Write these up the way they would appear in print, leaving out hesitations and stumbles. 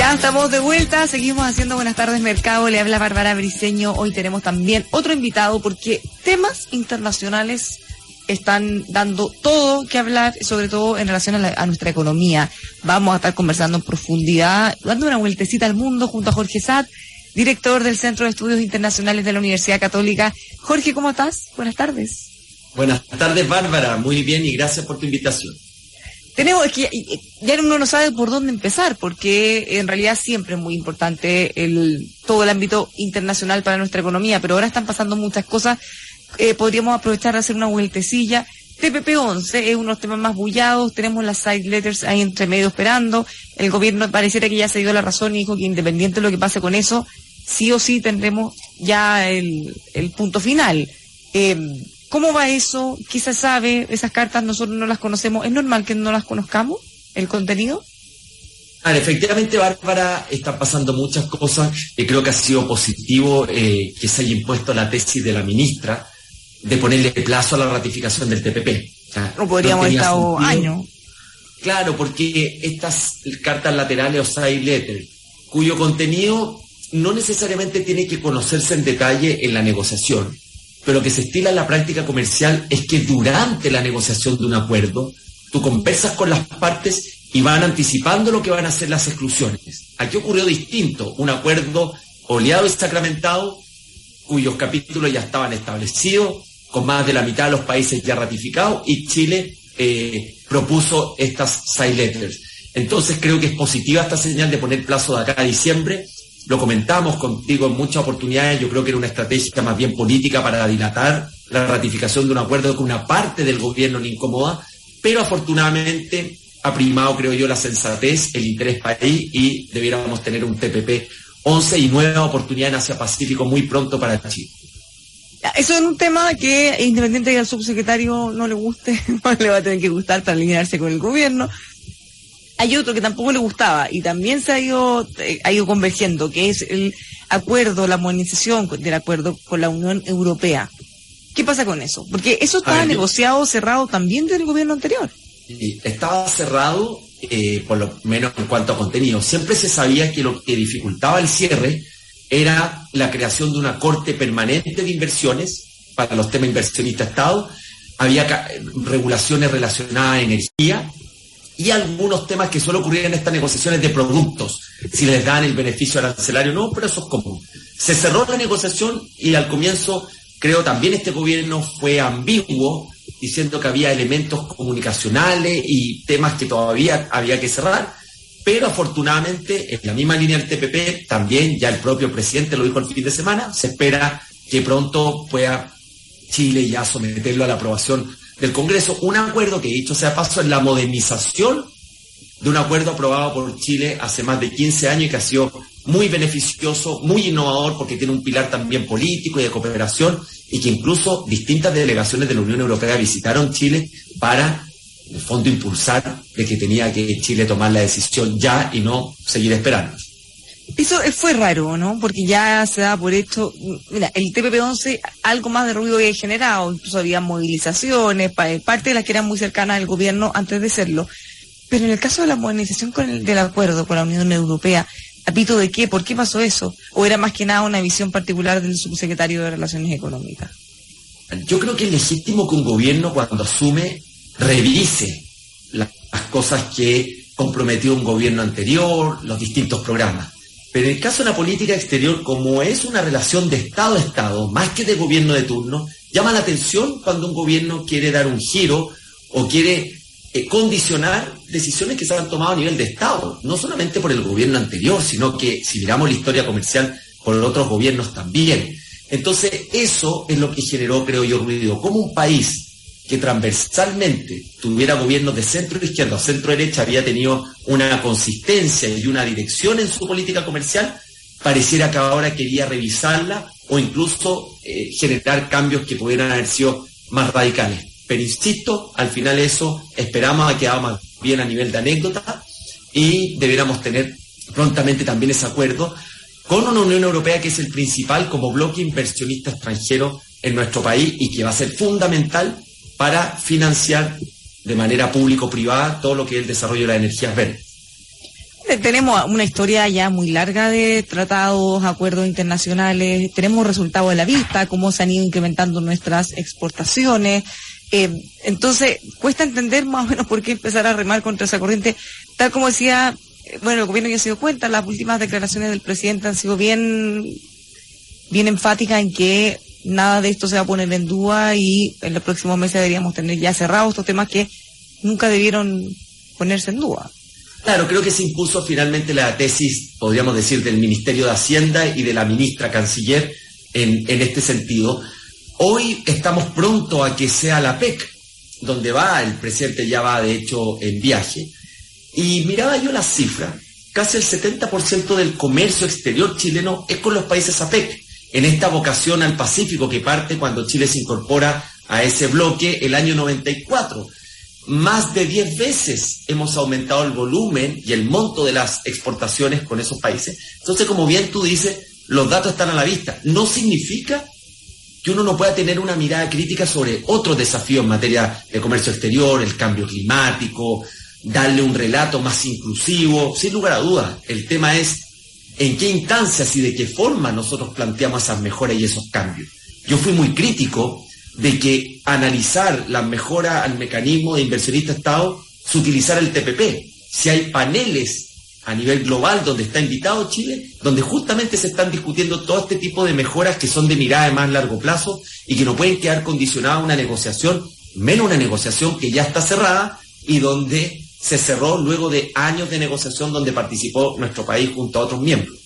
Ya estamos de vuelta, seguimos haciendo Buenas Tardes Mercado, le habla Bárbara Briceño. Hoy tenemos también otro invitado porque temas internacionales están dando todo que hablar, sobre todo en relación a nuestra economía. Vamos a estar conversando en profundidad, dando una vueltecita al mundo junto a Jorge Saad, director del Centro de Estudios Internacionales de la Universidad Católica. Jorge, ¿cómo estás? Buenas tardes. Buenas tardes, Bárbara. Muy bien y gracias por tu invitación. Es que ya uno no sabe por dónde empezar, porque en realidad siempre es muy importante todo el ámbito internacional para nuestra economía, pero ahora están pasando muchas cosas. Podríamos aprovechar de hacer una vueltecilla. TPP-11 es uno de los temas más bullados, tenemos las side letters ahí entre medio esperando. El gobierno pareciera que ya se dio la razón y dijo que independiente de lo que pase con eso, sí o sí tendremos ya el punto final. ¿Cómo va eso? ¿Qué se sabe? Esas cartas nosotros no las conocemos. ¿Es normal que no las conozcamos, el contenido? Efectivamente, Bárbara, están pasando muchas cosas. Creo que ha sido positivo que se haya impuesto la tesis de la ministra de ponerle plazo a la ratificación del TPP. No podríamos haber estado años. Claro, porque estas cartas laterales o side letters, cuyo contenido no necesariamente tiene que conocerse en detalle en la negociación, pero lo que se estila en la práctica comercial es que durante la negociación de un acuerdo, tú conversas con las partes y van anticipando lo que van a ser las exclusiones. Aquí ocurrió distinto, un acuerdo oleado y sacramentado, cuyos capítulos ya estaban establecidos, con más de la mitad de los países ya ratificados, y Chile propuso estas side letters. Entonces creo que es positiva esta señal de poner plazo de acá a diciembre. Lo comentamos contigo en muchas oportunidades, yo creo que era una estrategia más bien política para dilatar la ratificación de un acuerdo que una parte del gobierno le incomoda, pero afortunadamente ha primado, creo yo, la sensatez, el interés país, y debiéramos tener un TPP-11 y nueva oportunidad en Asia-Pacífico muy pronto para Chile. Eso es un tema que, independiente de que al subsecretario no le guste, no le va a tener que gustar para alinearse con el gobierno. Hay otro que tampoco le gustaba y también se ha ido convergiendo, que es el acuerdo, la modernización del acuerdo con la Unión Europea. ¿Qué pasa con eso? Porque eso estaba negociado, cerrado también del gobierno anterior. Estaba cerrado, por lo menos en cuanto a contenido. Siempre se sabía que lo que dificultaba el cierre era la creación de una corte permanente de inversiones para los temas inversionista-Estado. Había regulaciones relacionadas a energía y algunos temas que suelen ocurrir en estas negociaciones de productos, si les dan el beneficio arancelario o no, pero eso es común. Se cerró la negociación y al comienzo, creo también este gobierno fue ambiguo, diciendo que había elementos comunicacionales y temas que todavía había que cerrar, pero afortunadamente, en la misma línea del TPP, también ya el propio presidente lo dijo el fin de semana, se espera que pronto pueda Chile ya someterlo a la aprobación del Congreso, un acuerdo que, dicho sea paso, es la modernización de un acuerdo aprobado por Chile hace más de 15 años y que ha sido muy beneficioso, muy innovador, porque tiene un pilar también político y de cooperación, y que incluso distintas delegaciones de la Unión Europea visitaron Chile para, en el fondo, impulsar de que tenía que Chile tomar la decisión ya y no seguir esperando. Eso fue raro, ¿no? Porque ya se da por hecho, mira, el TPP-11 algo más de ruido había generado, incluso había movilizaciones, parte de las que eran muy cercanas al gobierno antes de serlo. Pero en el caso de la modernización del acuerdo con la Unión Europea, ¿a pito de qué? ¿Por qué pasó eso? ¿O era más que nada una visión particular del subsecretario de Relaciones Económicas? Yo creo que es legítimo que un gobierno, cuando asume, revise las cosas que comprometió un gobierno anterior, los distintos programas. Pero en el caso de la política exterior, como es una relación de Estado a Estado, más que de gobierno de turno, llama la atención cuando un gobierno quiere dar un giro o quiere condicionar decisiones que se han tomado a nivel de Estado, no solamente por el gobierno anterior, sino que, si miramos la historia comercial, por otros gobiernos también. Entonces, eso es lo que generó, creo yo, ruido. Como un país que transversalmente tuviera gobiernos de centro izquierda o centro derecha había tenido una consistencia y una dirección en su política comercial, pareciera que ahora quería revisarla o incluso generar cambios que pudieran haber sido más radicales. Pero insisto, al final eso esperamos ha quedado más bien a nivel de anécdota y debiéramos tener prontamente también ese acuerdo con una Unión Europea que es el principal como bloque inversionista extranjero en nuestro país y que va a ser fundamental para financiar de manera público-privada todo lo que es el desarrollo de las energías verdes. Tenemos una historia ya muy larga de tratados, acuerdos internacionales, tenemos resultados de la vista, cómo se han ido incrementando nuestras exportaciones. Entonces, cuesta entender más o menos por qué empezar a remar contra esa corriente. Tal como decía, bueno, el gobierno ya se dio cuenta, las últimas declaraciones del presidente han sido bien enfáticas en que nada de esto se va a poner en duda y en los próximos meses deberíamos tener ya cerrados estos temas que nunca debieron ponerse en duda. Claro, creo que se impuso finalmente la tesis, podríamos decir, del Ministerio de Hacienda y de la ministra Canciller en este sentido. Hoy estamos pronto a que sea la PEC, donde el presidente ya va de hecho en viaje, y miraba yo las cifras, casi el 70% del comercio exterior chileno es con los países APEC, en esta vocación al Pacífico que parte cuando Chile se incorpora a ese bloque el año 94. Más de 10 veces hemos aumentado el volumen y el monto de las exportaciones con esos países. Entonces, como bien tú dices, los datos están a la vista. No significa que uno no pueda tener una mirada crítica sobre otros desafíos en materia de comercio exterior, el cambio climático, darle un relato más inclusivo. Sin lugar a dudas, el tema es en qué instancias y de qué forma nosotros planteamos esas mejoras y esos cambios. Yo fui muy crítico de que analizar la mejora al mecanismo de inversionista-Estado se utilizara el TPP. Si hay paneles a nivel global donde está invitado Chile, donde justamente se están discutiendo todo este tipo de mejoras que son de mirada de más largo plazo y que no pueden quedar condicionadas a una negociación, menos una negociación que ya está cerrada y donde se cerró luego de años de negociación donde participó nuestro país junto a otros miembros.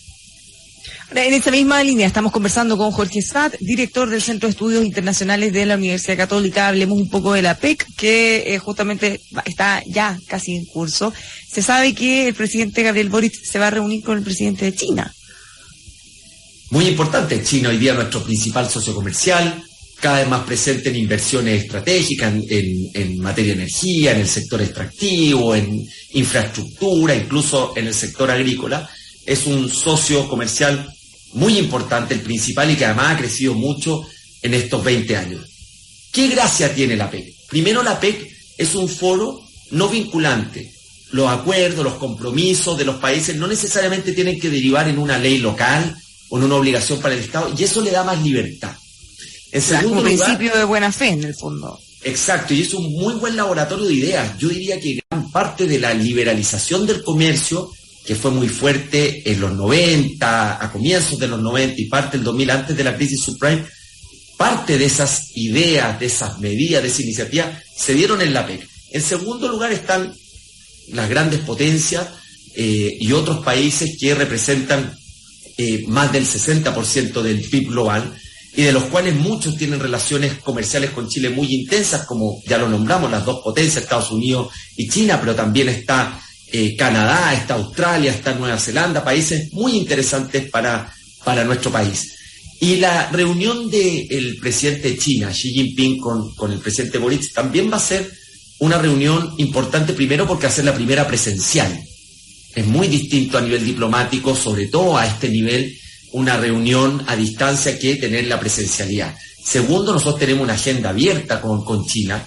En esta misma línea estamos conversando con Jorge Saad, director del Centro de Estudios Internacionales de la Universidad Católica. Hablemos un poco de la PEC, que justamente está ya casi en curso. Se sabe que el presidente Gabriel Boric se va a reunir con el presidente de China. Muy importante, China hoy día nuestro principal socio comercial, cada vez más presente en inversiones estratégicas, en materia de energía, en el sector extractivo, en infraestructura, incluso en el sector agrícola. Es un socio comercial muy importante, el principal, y que además ha crecido mucho en estos 20 años. ¿Qué gracia tiene la PEC? Primero, la PEC es un foro no vinculante. Los acuerdos, los compromisos de los países no necesariamente tienen que derivar en una ley local o en una obligación para el Estado, y eso le da más libertad. En segundo lugar, principio de buena fe, en el fondo. Exacto, y es un muy buen laboratorio de ideas. Yo diría que gran parte de la liberalización del comercio, que fue muy fuerte en los 90, a comienzos de los 90 y parte del 2000, antes de la crisis subprime, parte de esas ideas, de esas medidas, de esa iniciativa, se dieron en la PEC. En segundo lugar están las grandes potencias y otros países que representan más del 60% del PIB global, y de los cuales muchos tienen relaciones comerciales con Chile muy intensas, como ya lo nombramos, las dos potencias, Estados Unidos y China, pero también está Canadá, está Australia, está Nueva Zelanda, países muy interesantes para nuestro país. Y la reunión del presidente de China, Xi Jinping, con el presidente Boric, también va a ser una reunión importante, primero porque va a ser la primera presencial. Es muy distinto a nivel diplomático, sobre todo a este nivel, una reunión a distancia que tener la presencialidad. Segundo, nosotros tenemos una agenda abierta con China.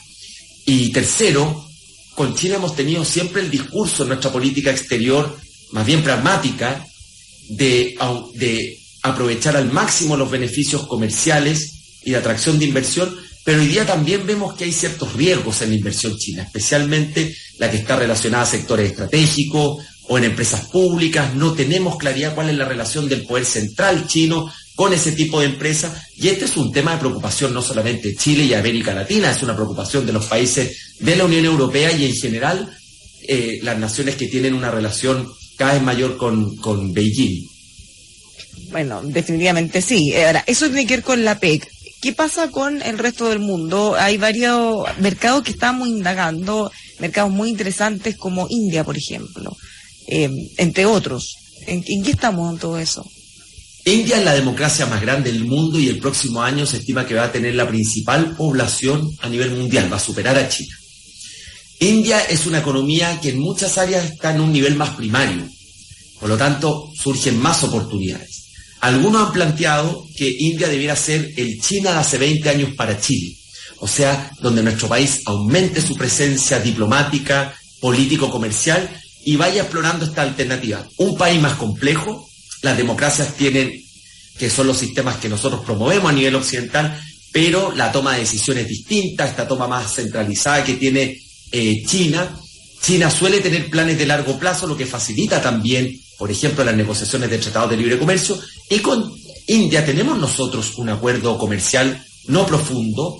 Y tercero, con China hemos tenido siempre el discurso en nuestra política exterior, más bien pragmática, de aprovechar al máximo los beneficios comerciales y de atracción de inversión, pero hoy día también vemos que hay ciertos riesgos en la inversión china, especialmente la que está relacionada a sectores estratégicos o en empresas públicas. No tenemos claridad cuál es la relación del poder central chino con ese tipo de empresas, y este es un tema de preocupación no solamente de Chile y América Latina, es una preocupación de los países de la Unión Europea y en general las naciones que tienen una relación cada vez mayor con Beijing. Bueno, definitivamente sí. Ahora, eso tiene que ver con la PEC. ¿Qué pasa con el resto del mundo? Hay varios mercados que estamos indagando, mercados muy interesantes como India, por ejemplo, entre otros. ¿En qué estamos en todo eso? India es la democracia más grande del mundo y el próximo año se estima que va a tener la principal población a nivel mundial, va a superar a China. India es una economía que en muchas áreas está en un nivel más primario, por lo tanto surgen más oportunidades. Algunos han planteado que India debiera ser el China de hace 20 años para Chile, o sea, donde nuestro país aumente su presencia diplomática, político-comercial y vaya explorando esta alternativa. Un país más complejo, las democracias tienen, que son los sistemas que nosotros promovemos a nivel occidental, pero la toma de decisiones distinta, esta toma más centralizada que tiene China. China suele tener planes de largo plazo, lo que facilita también, por ejemplo, las negociaciones de tratados de libre comercio. Y con India tenemos nosotros un acuerdo comercial no profundo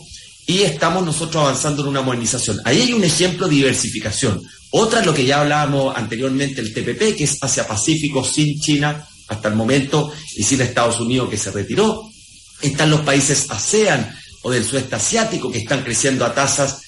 y estamos nosotros avanzando en una modernización. Ahí hay un ejemplo de diversificación. Otra es lo que ya hablábamos anteriormente, el TPP, que es Asia-Pacífico sin China hasta el momento y sin Estados Unidos, que se retiró. Están los países ASEAN o del sudeste asiático, que están creciendo a tasas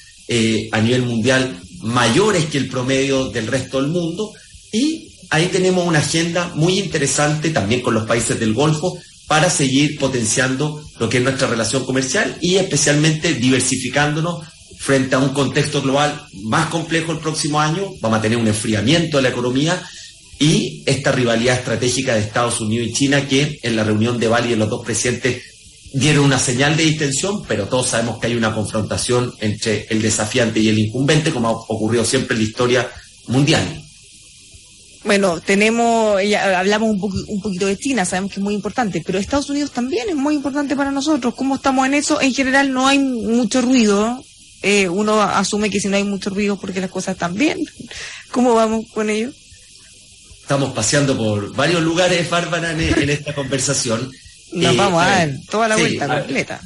a nivel mundial mayores que el promedio del resto del mundo, y ahí tenemos una agenda muy interesante también con los países del Golfo para seguir potenciando lo que es nuestra relación comercial y especialmente diversificándonos frente a un contexto global más complejo el próximo año. Vamos a tener un enfriamiento de la economía y esta rivalidad estratégica de Estados Unidos y China, que en la reunión de Bali de los dos presidentes dieron una señal de distensión, pero todos sabemos que hay una confrontación entre el desafiante y el incumbente, como ha ocurrido siempre en la historia mundial. Bueno, ya hablamos un poquito de China, sabemos que es muy importante, pero Estados Unidos también es muy importante para nosotros. ¿Cómo estamos en eso? En general no hay mucho ruido. Uno asume que si no hay mucho ruido porque las cosas están bien. ¿Cómo vamos con ello? Estamos paseando por varios lugares, Bárbara, en esta conversación. Nos vamos a dar toda la vuelta completa.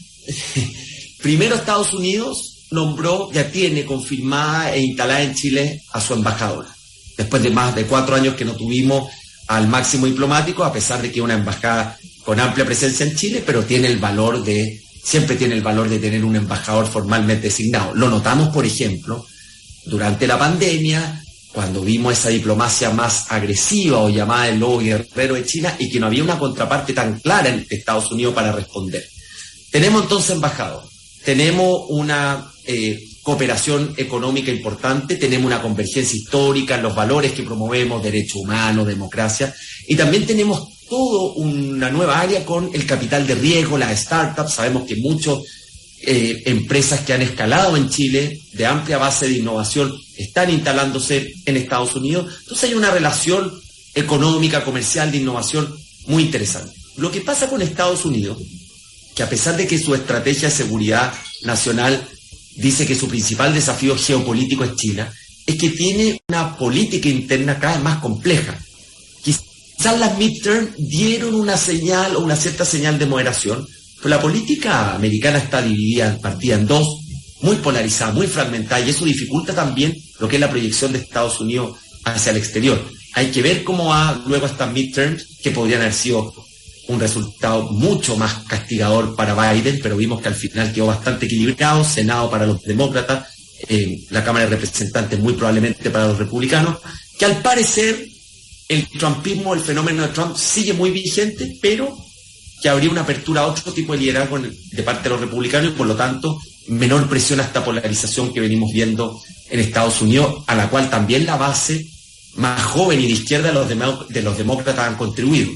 Primero, Estados Unidos nombró, ya tiene confirmada e instalada en Chile a su embajadora. Después de más de 4 años que no tuvimos al máximo diplomático, a pesar de que es una embajada con amplia presencia en Chile, pero siempre tiene el valor de tener un embajador formalmente designado. Lo notamos, por ejemplo, durante la pandemia, cuando vimos esa diplomacia más agresiva o llamada el lobo guerrero de China y que no había una contraparte tan clara en Estados Unidos para responder. Tenemos entonces embajador, tenemos una cooperación económica importante, tenemos una convergencia histórica en los valores que promovemos, derechos humanos, democracia, y también tenemos toda una nueva área con el capital de riesgo, las startups. Sabemos que muchas empresas que han escalado en Chile de amplia base de innovación están instalándose en Estados Unidos. Entonces hay una relación económica, comercial, de innovación muy interesante. Lo que pasa con Estados Unidos, que a pesar de que su estrategia de seguridad nacional dice que su principal desafío geopolítico es China, es que tiene una política interna cada vez más compleja. Quizás las midterm dieron una señal o una cierta señal de moderación, pero la política americana está partida en dos, muy polarizada, muy fragmentada, y eso dificulta también lo que es la proyección de Estados Unidos hacia el exterior. Hay que ver cómo va luego estas midterms, que podrían haber sido un resultado mucho más castigador para Biden, pero vimos que al final quedó bastante equilibrado, Senado para los demócratas, la Cámara de Representantes muy probablemente para los republicanos, que al parecer el trumpismo, el fenómeno de Trump sigue muy vigente, pero que habría una apertura a otro tipo de liderazgo de parte de los republicanos y por lo tanto menor presión a esta polarización que venimos viendo en Estados Unidos, a la cual también la base más joven y de izquierda de los demócratas han contribuido.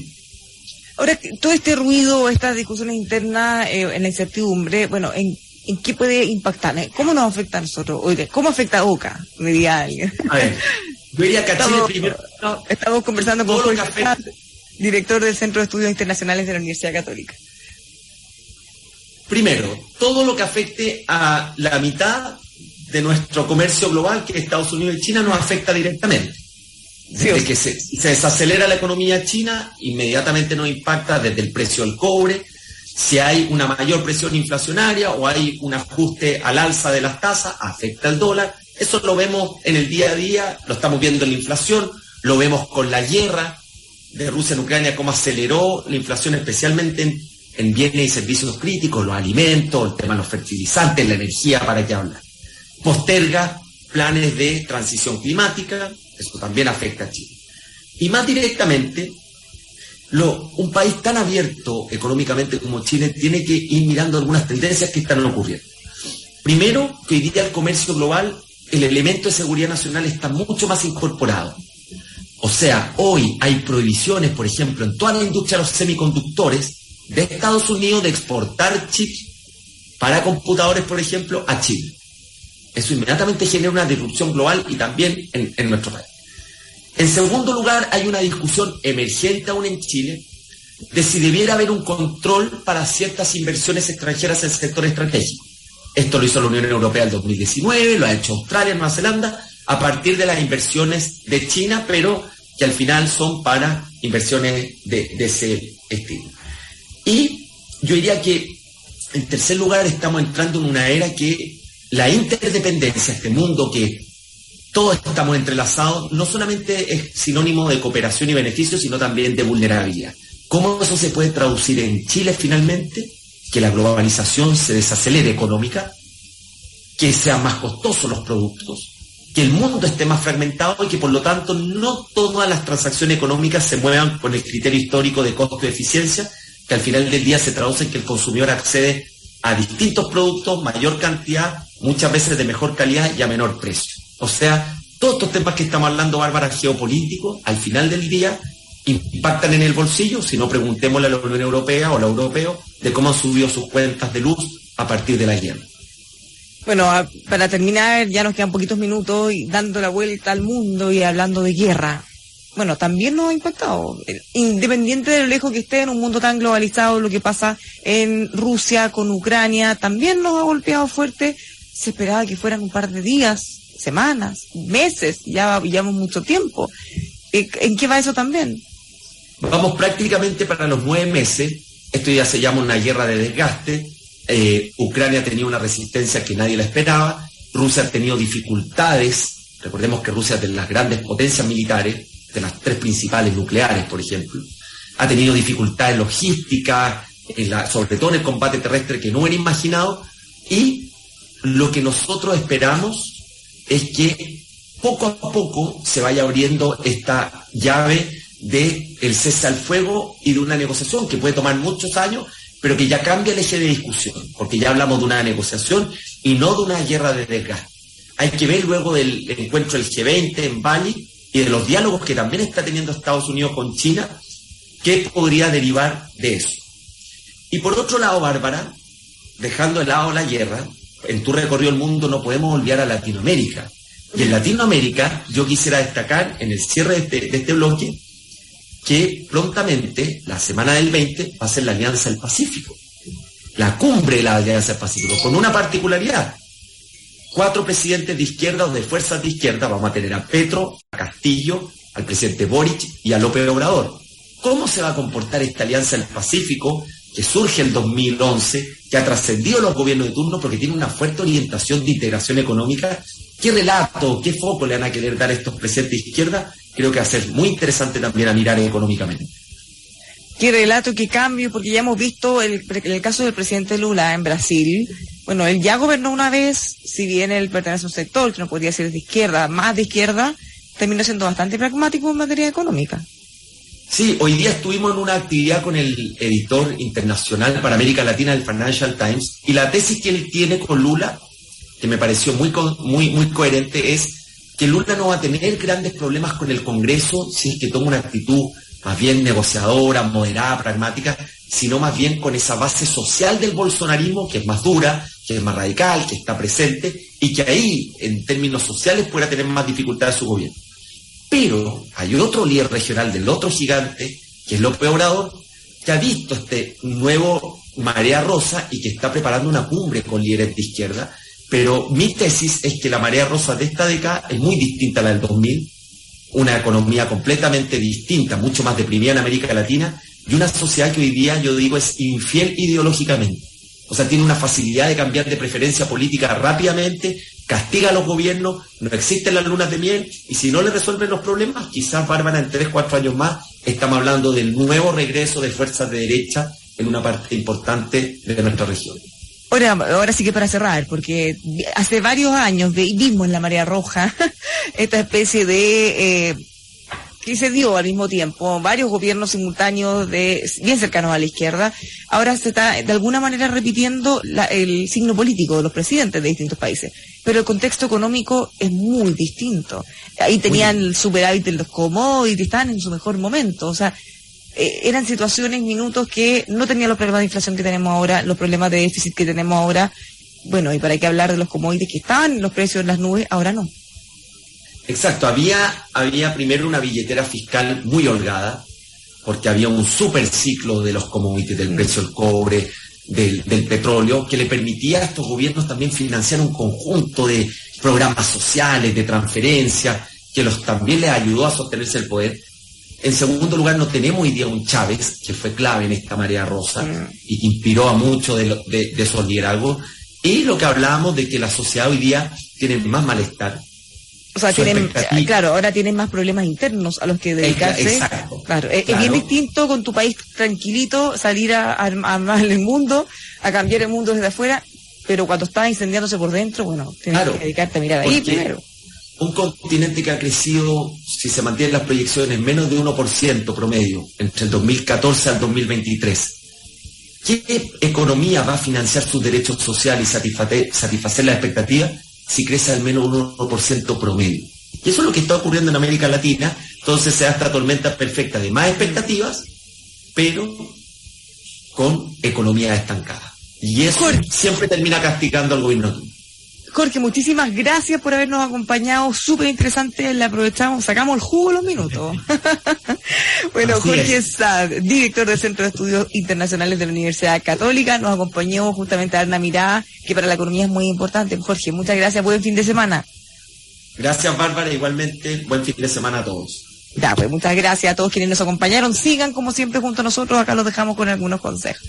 Ahora, todo este ruido, estas discusiones internas, en la incertidumbre, bueno, ¿en qué puede impactar? ¿Cómo nos afecta a nosotros? Oiga, ¿cómo afecta a OCA? Me diría alguien. A ver, yo diría que a Chile primero... Estamos conversando con Jorge Prat, director del Centro de Estudios Internacionales de la Universidad Católica. Primero, todo lo que afecte a la mitad de nuestro comercio global, que es Estados Unidos y China, nos afecta directamente. Desde que se desacelera la economía china, inmediatamente nos impacta desde el precio del cobre. Si hay una mayor presión inflacionaria o hay un ajuste al alza de las tasas, afecta al dólar. Eso lo vemos en el día a día, lo estamos viendo en la inflación, lo vemos con la guerra de Rusia en Ucrania, cómo aceleró la inflación, especialmente en bienes y servicios críticos, los alimentos, el tema de los fertilizantes, la energía, para qué hablar. Posterga planes de transición climática, eso también afecta a Chile. Y más directamente, un país tan abierto económicamente como Chile tiene que ir mirando algunas tendencias que están ocurriendo. Primero, que hoy día el comercio global, el elemento de seguridad nacional está mucho más incorporado. O sea, hoy hay prohibiciones, por ejemplo, en toda la industria de los semiconductores de Estados Unidos de exportar chips para computadores, por ejemplo, a Chile. Eso inmediatamente genera una disrupción global y también en nuestro país. En segundo lugar, hay una discusión emergente aún en Chile de si debiera haber un control para ciertas inversiones extranjeras en el sector estratégico. Esto lo hizo la Unión Europea en 2019, lo ha hecho Australia, Nueva Zelanda, a partir de las inversiones de China, pero que al final son para inversiones de ese estilo. Y yo diría que, en tercer lugar, estamos entrando en una era que la interdependencia, este mundo que todos estamos entrelazados, no solamente es sinónimo de cooperación y beneficio, sino también de vulnerabilidad. ¿Cómo eso se puede traducir en Chile finalmente? Que la globalización se desacelere económica, que sean más costosos los productos, que el mundo esté más fragmentado y que por lo tanto no todas las transacciones económicas se muevan con el criterio histórico de costo y eficiencia, que al final del día se traduce en que el consumidor accede a distintos productos, mayor cantidad, muchas veces de mejor calidad y a menor precio. O sea, todos estos temas que estamos hablando, Bárbara, geopolíticos, al final del día impactan en el bolsillo, si no preguntémosle a la Unión Europea o a los europeos de cómo han subido sus cuentas de luz a partir de la guerra. Bueno, para terminar, ya nos quedan poquitos minutos y dando la vuelta al mundo y hablando de guerra. Bueno, también nos ha impactado, independiente de lo lejos que esté en un mundo tan globalizado, lo que pasa en Rusia con Ucrania, también nos ha golpeado fuerte. Se esperaba que fueran un par de días, semanas, meses, ya llevamos mucho tiempo. ¿En qué va eso también? Vamos prácticamente para los 9 meses, esto ya se llama una guerra de desgaste. Ucrania tenía una resistencia que nadie la esperaba, Rusia ha tenido dificultades, recordemos que Rusia es de las grandes potencias militares, de las 3 principales nucleares, por ejemplo, ha tenido dificultades logísticas, sobre todo en el combate terrestre que no era imaginado, y lo que nosotros esperamos es que poco a poco se vaya abriendo esta llave del cese al fuego y de una negociación que puede tomar muchos años, pero que ya cambia el eje de discusión, porque ya hablamos de una negociación y no de una guerra de desgaste. Hay que ver luego del encuentro del G20 en Bali y de los diálogos que también está teniendo Estados Unidos con China, qué podría derivar de eso. Y por otro lado, Bárbara, dejando de lado la guerra, en tu recorrido el mundo no podemos olvidar a Latinoamérica. Y en Latinoamérica yo quisiera destacar en el cierre de este bloque que prontamente, la semana del 20, va a ser la Alianza del Pacífico, la cumbre de la Alianza del Pacífico, con una particularidad. 4 presidentes de izquierda o de fuerzas de izquierda, vamos a tener a Petro, a Castillo, al presidente Boric y a López Obrador. ¿Cómo se va a comportar esta Alianza del Pacífico que surge en 2011, que ha trascendido los gobiernos de turno porque tiene una fuerte orientación de integración económica? ¿Qué relato, qué foco le van a querer dar a estos presidentes de izquierda? Creo que va a ser muy interesante también a mirar económicamente. Qué relato, qué cambio, porque ya hemos visto el caso del presidente Lula en Brasil. Bueno, él ya gobernó una vez, si bien él pertenece a un sector que no podría ser de izquierda, más de izquierda, terminó siendo bastante pragmático en materia económica. Sí, hoy día estuvimos en una actividad con el editor internacional para América Latina del Financial Times, y la tesis que él tiene con Lula, que me pareció muy coherente, es que Lula no va a tener grandes problemas con el Congreso si es que toma una actitud más bien negociadora, moderada, pragmática, sino más bien con esa base social del bolsonarismo, que es más dura, que es más radical, que está presente, y que ahí, en términos sociales, pueda tener más dificultades su gobierno. Pero hay otro líder regional del otro gigante, que es López Obrador, que ha visto este nuevo marea rosa y que está preparando una cumbre con líderes de izquierda. Pero mi tesis es que la marea rosa de esta década es muy distinta a la del 2000, una economía completamente distinta, mucho más deprimida en América Latina, y una sociedad que hoy día, yo digo, es infiel ideológicamente. O sea, tiene una facilidad de cambiar de preferencia política rápidamente, castiga a los gobiernos, no existen las lunas de miel, y si no le resuelven los problemas, quizás, Bárbara, en 3-4 años más, estamos hablando del nuevo regreso de fuerzas de derecha en una parte importante de nuestra región. Ahora sí que para cerrar, porque hace varios años vimos en la marea roja esta especie de que se dio al mismo tiempo, varios gobiernos simultáneos bien cercanos a la izquierda. Ahora se está de alguna manera repitiendo el signo político de los presidentes de distintos países, pero el contexto económico es muy distinto. Ahí tenían el superávit de los commodities, estaban en su mejor momento, o sea, eran situaciones, minutos que no tenían los problemas de inflación que tenemos ahora, los problemas de déficit que tenemos ahora. Bueno, y para qué hablar de los commodities que estaban los precios en las nubes, ahora no. Exacto, había primero una billetera fiscal muy holgada, porque había un super ciclo de los commodities, del precio del cobre, del petróleo, que le permitía a estos gobiernos también financiar un conjunto de programas sociales, de transferencia, que también les ayudó a sostenerse el poder. En segundo lugar, no tenemos hoy día un Chávez, que fue clave en esta marea rosa y que inspiró a muchos de esos liderazgos. Y lo que hablábamos de que la sociedad hoy día tiene más malestar. O sea, ahora tienen más problemas internos a los que dedicarse. Exacto. Claro, es bien distinto con tu país tranquilito salir a armar el mundo, a cambiar el mundo desde afuera, pero cuando está incendiándose por dentro, bueno, tienes que dedicarte a mirar ahí primero. Un continente que ha crecido, si se mantienen las proyecciones, menos de 1% promedio entre el 2014 al 2023. ¿Qué economía va a financiar sus derechos sociales y satisfacer las expectativas si crece al menos un 1% promedio? Y eso es lo que está ocurriendo en América Latina. Entonces se da esta tormenta perfecta de más expectativas, pero con economía estancada. Y eso siempre termina castigando al gobierno. Jorge, muchísimas gracias por habernos acompañado, súper interesante, le aprovechamos, sacamos el jugo en los minutos. Bueno, así Jorge Saad, director del Centro de Estudios Internacionales de la Universidad Católica, nos acompañó justamente a dar una mirada que para la economía es muy importante. Jorge, muchas gracias, buen fin de semana. Gracias, Bárbara, igualmente, buen fin de semana a todos. Ya, pues muchas gracias a todos quienes nos acompañaron, sigan como siempre junto a nosotros, acá los dejamos con algunos consejos.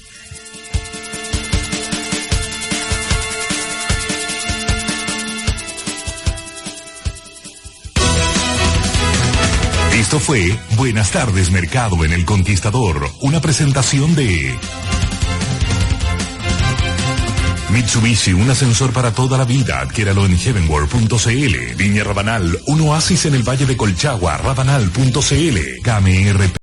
Esto fue Buenas tardes Mercado en El Conquistador, una presentación de Mitsubishi, un ascensor para toda la vida. Adquiéralo en heavenworld.cl. Viña Rabanal, un oasis en el Valle de Colchagua, rabanal.cl. KMR